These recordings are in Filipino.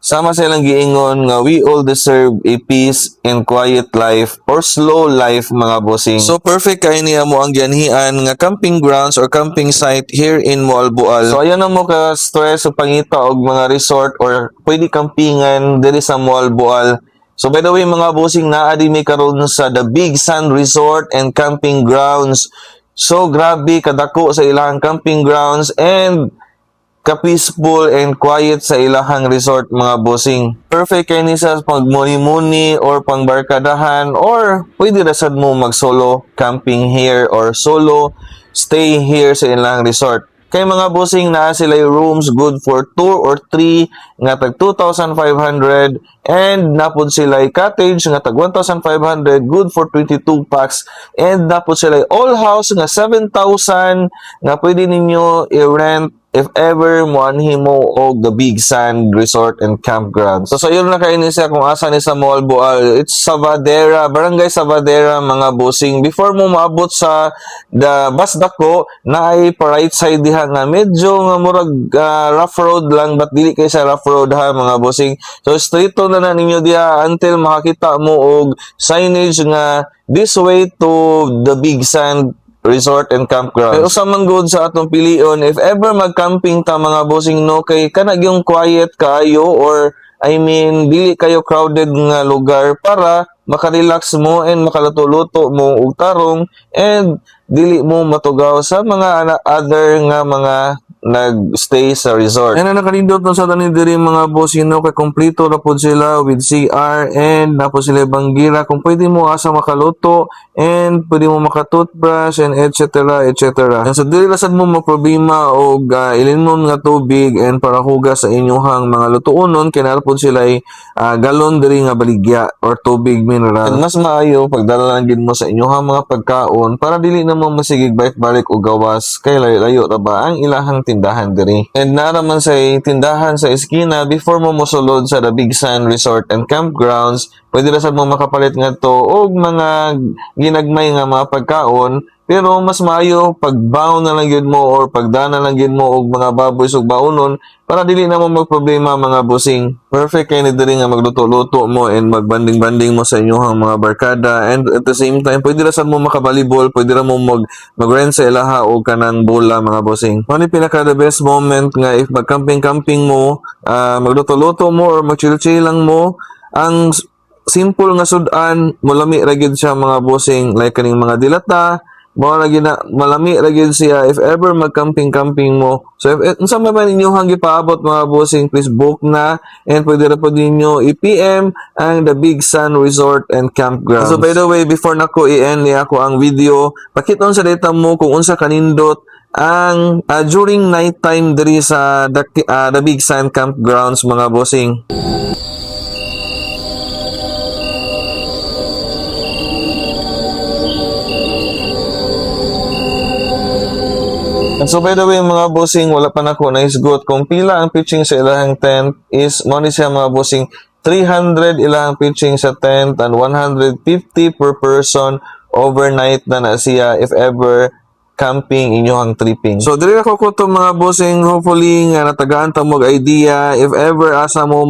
Sama silang giingon nga we all deserve a peace and quiet life or slow life mga bossing. So perfect kay niya mo ang gianhian nga camping grounds or camping site here in Moalboal. So ayan na mo ka stress o pangita og mga resort or pwede campingan diri sa Moalboal. So by the way mga bossing, naa din mi karon sa The Big Sand Resort and Camping Grounds. So grabe kadako sa ilang camping grounds and ka-peaceful and quiet sa ilahang resort mga bossing. Perfect kay ni sa pagmuni-muni or pangbarkadahan or pwede rasad mo mag-solo camping here or solo stay here sa ilahang resort. Kay mga bossing, naa sila yung rooms good for 2 or 3 nga tag 2,500 and napod sila yung cottage nga tag 1,500 good for 22 packs and napod sila yung all house nga 7,000 nga pwede ninyo i-rent if ever mo anhi mo og The Big Sand Resort and Campground. So yun na kayo siya kung asa ni sa Moalboal. It's Sabadera, Barangay Sabadera mga bossing. Before mo maabot sa the bus dako, na ay pa right side diha nga medyo nga murag rough road lang but dili kay sa rough road ha mga bossing. So straight to na ninyo diha until makakita mo og signage nga this way to The Big Sand Resort and Campground. Pero sa manggod sa atong pilion, if ever mag-camping ta mga bossing no, kay kanag yung quiet kayo or I mean, dili kayo crowded nga lugar para makarelax mo and makaluto-luto mo og tarong and dili mo matugaw sa mga other nga mga nag-stay sa resort. And nakalindot na sa tanin diri mga boss, you know, kay kompleto na po sila with CR and napo sila banggira kung pwede mo asa makaluto and pwede mo makatoothbrush and etc. etc. And so dili lasad mo problema og ilinon nga tubig and para hugas sa inyong mga lutuonon kay po sila galon diri nga baligya or tubig mineral. And mas maayo pagdala lang gid mo sa inyong mga pagkaon para dili na mo masigig balik og gawas kay layo-layo ra ba ang ilahang tindahan diri. And naraman sa tindahan sa eskina before mo mosulod sa The Big Sand Resort and Campgrounds, pwede ra sad mo makapalit ngadto og mga ginagmay nga mga pagkaon. Pero mas maayo pagbaw na lang yun mo or pagdana lang yun mo og mga baboy ug baonon para dili na mo magproblema mga bossing. Perfect kay ni diri nga magluto-luto mo and magbanding-banding mo sa inyong mga barkada and at the same time pwede ra sad mo makabalibol, pwede ra mo mag-rent sa ilaha o kanang bola mga bossing. Ano pinaka the best moment nga if mag-camping mo, magluto-luto mo or mag-chill-chill lang mo, ang simple nga sudan, malami ra gyud siya mga bossing like kaning mga dilata. Malami ra gyud siya if ever mag-camping mo. So if unsa man inyong gipaabot mga bossing, please book na and pwede ra po ninyo i-PM ang The Big Sand Resort and Campground. So by the way, before nako i-end ni ako ang video, pakiton sa data mo kung unsa kanindot ang during night time diri sa The Big Sand Campgrounds mga bossing. And so by the way mga bossing, wala pa na ko naisgot kung pila ang pitching sa ilahang tent is mo ni siya mga bossing 300 ilahang pitching sa tent and 150 per person overnight na siya if ever camping inyong tripping. So diri ako ko to mga bossing, hopefully nga natagaan ta mo idea if ever asa mo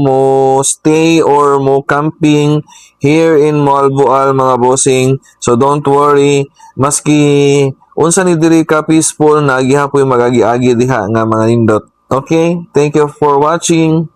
stay or mo camping here in Moalboal mga bossing. So don't worry, maski unsa ni diri ka peaceful na gihapoy magagi-agi diha nga mga nindot. Okay, thank you for watching.